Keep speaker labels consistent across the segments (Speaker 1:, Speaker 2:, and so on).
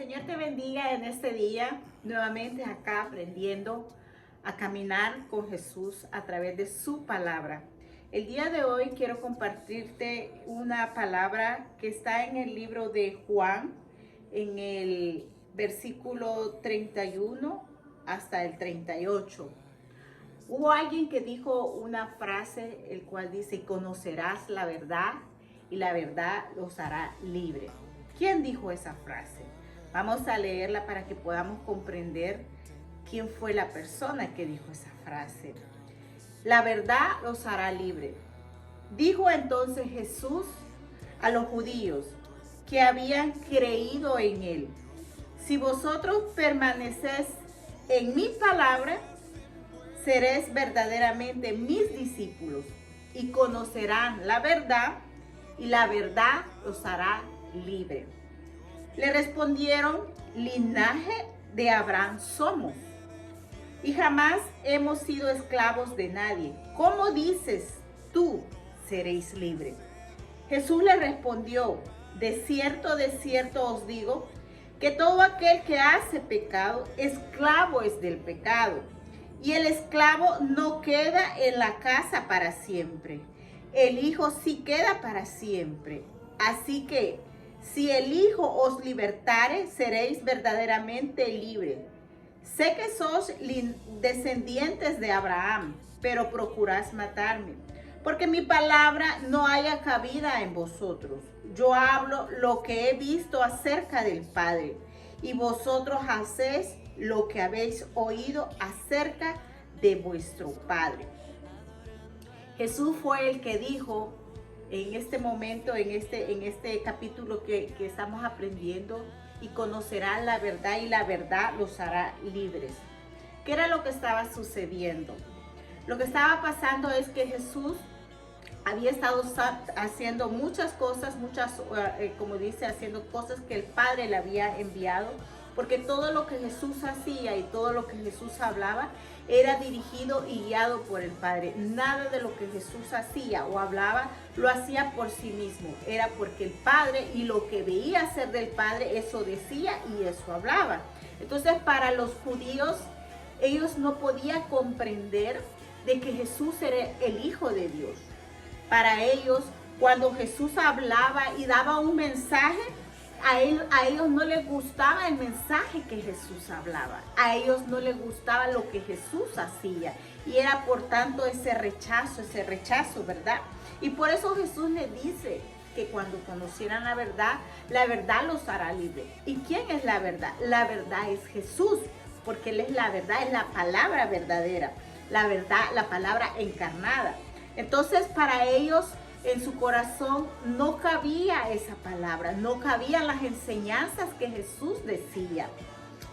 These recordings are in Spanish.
Speaker 1: Señor te bendiga en este día, nuevamente acá aprendiendo a caminar con Jesús a través de su palabra. El día de hoy quiero compartirte una palabra que está en el libro de Juan, en el versículo 31 hasta el 38. Hubo alguien que dijo una frase, el cual dice: conocerás la verdad y la verdad los hará libre. ¿Quién dijo esa frase? Vamos a leerla para que podamos comprender quién fue la persona que dijo esa frase. La verdad los hará libre. Dijo entonces Jesús a los judíos que habían creído en él: si vosotros permanecéis en mi palabra, seréis verdaderamente mis discípulos y conocerán la verdad, y la verdad los hará libre. Le respondieron: linaje de Abraham somos, y jamás hemos sido esclavos de nadie. ¿Cómo dices tú, seréis libres? Jesús le respondió: de cierto os digo, que todo aquel que hace pecado, esclavo es del pecado. Y el esclavo no queda en la casa para siempre. El Hijo sí queda para siempre. Así que, si el Hijo os libertare, seréis verdaderamente libres. Sé que sois descendientes de Abraham, pero procuráis matarme, porque mi palabra no haya cabida en vosotros. Yo hablo lo que he visto acerca del Padre, y vosotros hacéis lo que habéis oído acerca de vuestro padre. Jesús fue el que dijo en este momento, en este capítulo que estamos aprendiendo: y conocerán la verdad y la verdad los hará libres. ¿Qué era lo que estaba sucediendo? Lo que estaba pasando es que Jesús había estado haciendo muchas cosas, como dice, haciendo cosas que el Padre le había enviado, porque todo lo que Jesús hacía y todo lo que Jesús hablaba era dirigido y guiado por el Padre. Nada de lo que Jesús hacía o hablaba lo hacía por sí mismo. Era porque el Padre, y lo que veía hacer del Padre, eso decía y eso hablaba. Entonces, para los judíos, ellos no podían comprender de que Jesús era el Hijo de Dios. Para ellos, cuando Jesús hablaba y daba un mensaje, a ellos no les gustaba el mensaje que Jesús hablaba. A ellos no les gustaba lo que Jesús hacía. Y era por tanto ese rechazo, ¿verdad? Y por eso Jesús les dice que cuando conocieran la verdad los hará libre. ¿Y quién es la verdad? La verdad es Jesús, porque Él es la verdad, es la palabra verdadera. La verdad, la palabra encarnada. Entonces, para ellos, en su corazón no cabía esa palabra, no cabían las enseñanzas que Jesús decía.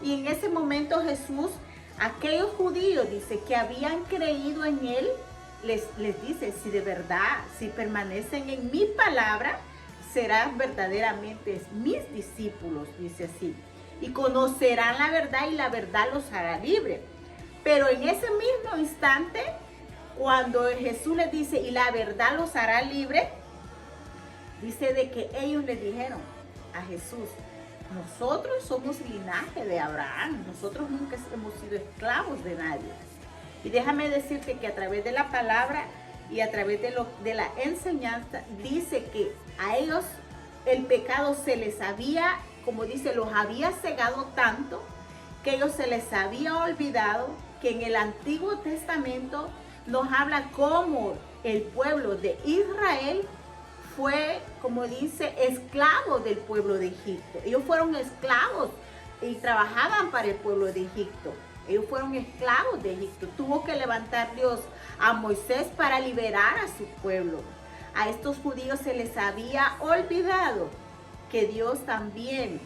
Speaker 1: Y en ese momento Jesús, aquellos judíos, dice, que habían creído en Él, les dice: si de verdad, si permanecen en mi palabra, serán verdaderamente mis discípulos, dice así. Y conocerán la verdad y la verdad los hará libre. Pero en ese mismo instante, cuando Jesús les dice: y la verdad los hará libre, dice de que ellos le dijeron a Jesús: nosotros somos linaje de Abraham, nosotros nunca hemos sido esclavos de nadie. Y déjame decirte que a través de la palabra y a través de la enseñanza, dice que a ellos el pecado se les había, como dice, los había cegado tanto, que ellos se les había olvidado que en el Antiguo Testamento nos habla cómo el pueblo de Israel fue, como dice, esclavo del pueblo de Egipto. Ellos fueron esclavos y trabajaban para el pueblo de Egipto. Ellos fueron esclavos de Egipto. Tuvo que levantar Dios a Moisés para liberar a su pueblo. A estos judíos se les había olvidado que Dios también,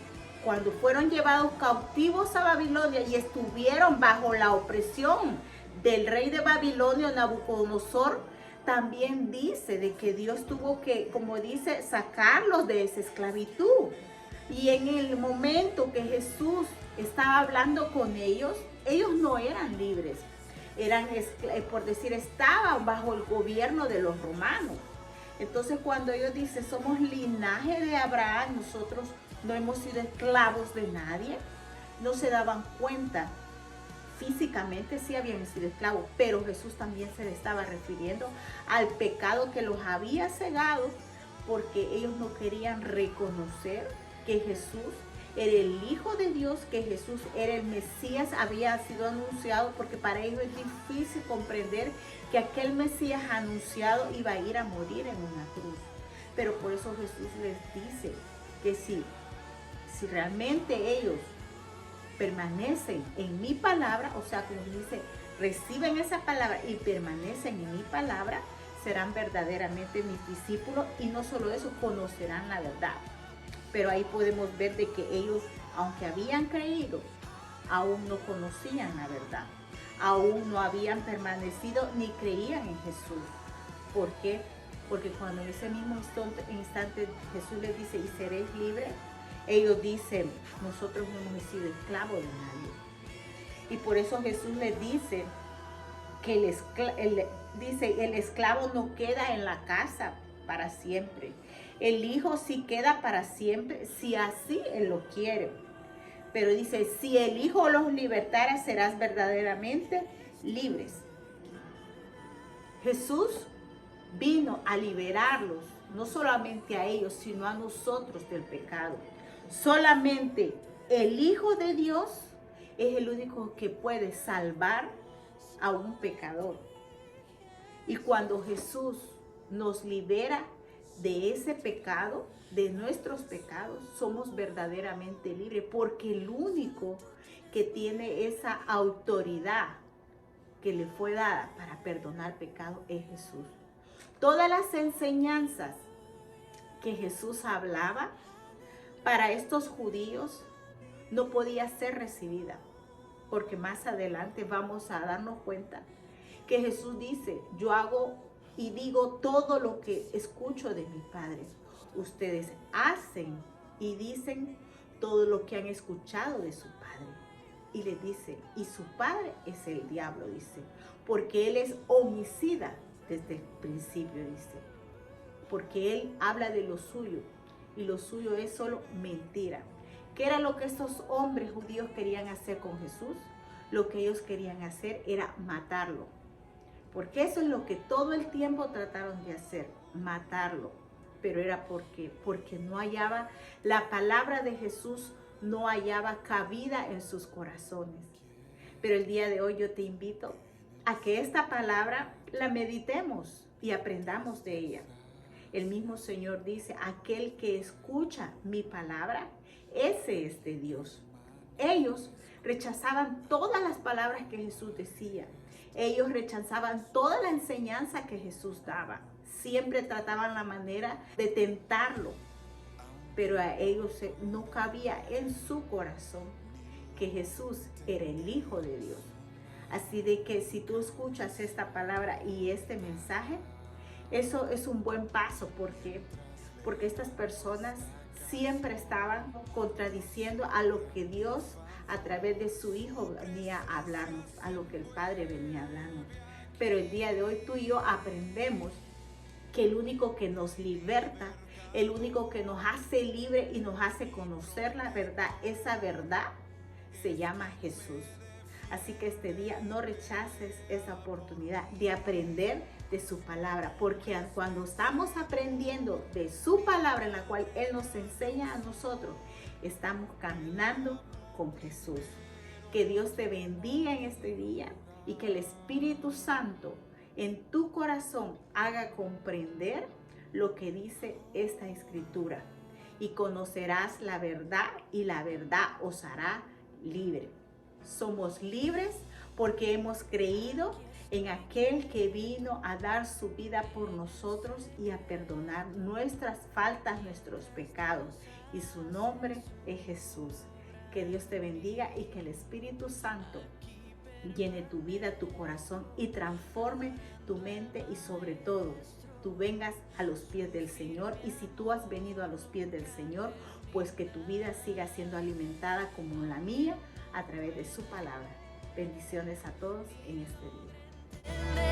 Speaker 1: cuando fueron llevados cautivos a Babilonia y estuvieron bajo la opresión del rey de Babilonia, Nabucodonosor, también dice de que Dios tuvo que, como dice, sacarlos de esa esclavitud. Y en el momento que Jesús estaba hablando con ellos, ellos no eran libres. Eran, por decir, estaban bajo el gobierno de los romanos. Entonces, cuando ellos dicen: somos linaje de Abraham, nosotros no hemos sido esclavos de nadie. No se daban cuenta. Físicamente sí habían sido esclavos, pero Jesús también se le estaba refiriendo al pecado que los había cegado, porque ellos no querían reconocer que Jesús era el Hijo de Dios, que Jesús era el Mesías, había sido anunciado, porque para ellos es difícil comprender que aquel Mesías anunciado iba a ir a morir en una cruz. Pero por eso Jesús les dice que si realmente ellos permanecen en mi palabra, o sea, como dice, reciben esa palabra y permanecen en mi palabra, serán verdaderamente mis discípulos, y no solo eso, conocerán la verdad. Pero ahí podemos ver de que ellos, aunque habían creído, aún no conocían la verdad, aún no habían permanecido ni creían en Jesús. ¿Por qué? Porque cuando en ese mismo instante Jesús les dice, y seréis libres, ellos dicen, nosotros no hemos sido esclavos de nadie. Y por eso Jesús les dice que el esclavo no queda en la casa para siempre. El hijo sí queda para siempre, si así él lo quiere. Pero dice, si el hijo los libertara, serás verdaderamente libres. Jesús vino a liberarlos, no solamente a ellos, sino a nosotros del pecado. Solamente el Hijo de Dios es el único que puede salvar a un pecador. Y cuando Jesús nos libera de ese pecado, de nuestros pecados, somos verdaderamente libres, porque el único que tiene esa autoridad que le fue dada para perdonar pecado es Jesús. Todas las enseñanzas que Jesús hablaba para estos judíos no podía ser recibida, porque más adelante vamos a darnos cuenta que Jesús dice, yo hago y digo todo lo que escucho de mi Padre. Ustedes hacen y dicen todo lo que han escuchado de su Padre. Y les dice, y su padre es el diablo, dice, porque él es homicida desde el principio, dice, porque él habla de lo suyo, y lo suyo es solo mentira. ¿Qué era lo que estos hombres judíos querían hacer con Jesús? Lo que ellos querían hacer era matarlo, porque eso es lo que todo el tiempo trataron de hacer, matarlo. Pero era porque no hallaba, la palabra de Jesús no hallaba cabida en sus corazones. Pero el día de hoy yo te invito a que esta palabra la meditemos y aprendamos de ella. El mismo Señor dice, aquel que escucha mi palabra, ese es de Dios. Ellos rechazaban todas las palabras que Jesús decía. Ellos rechazaban toda la enseñanza que Jesús daba. Siempre trataban la manera de tentarlo, pero a ellos no cabía en su corazón que Jesús era el Hijo de Dios. Así de que si tú escuchas esta palabra y este mensaje, eso es un buen paso. ¿Por qué? Porque estas personas siempre estaban contradiciendo a lo que Dios a través de su Hijo venía a hablarnos, a lo que el Padre venía a hablarnos. Pero el día de hoy tú y yo aprendemos que el único que nos liberta, el único que nos hace libre y nos hace conocer la verdad, esa verdad se llama Jesús. Así que este día no rechaces esa oportunidad de aprender de su palabra, porque cuando estamos aprendiendo de su palabra, en la cual Él nos enseña a nosotros, estamos caminando con Jesús. Que Dios te bendiga en este día y que el Espíritu Santo en tu corazón haga comprender lo que dice esta escritura, y conocerás la verdad y la verdad os hará libre. Somos libres porque hemos creído en aquel que vino a dar su vida por nosotros y a perdonar nuestras faltas, nuestros pecados, y su nombre es Jesús. Que Dios te bendiga y que el Espíritu Santo llene tu vida, tu corazón y transforme tu mente, y sobre todo tú vengas a los pies del Señor. Y si tú has venido a los pies del Señor, pues que tu vida siga siendo alimentada como la mía a través de su palabra. Bendiciones a todos en este día.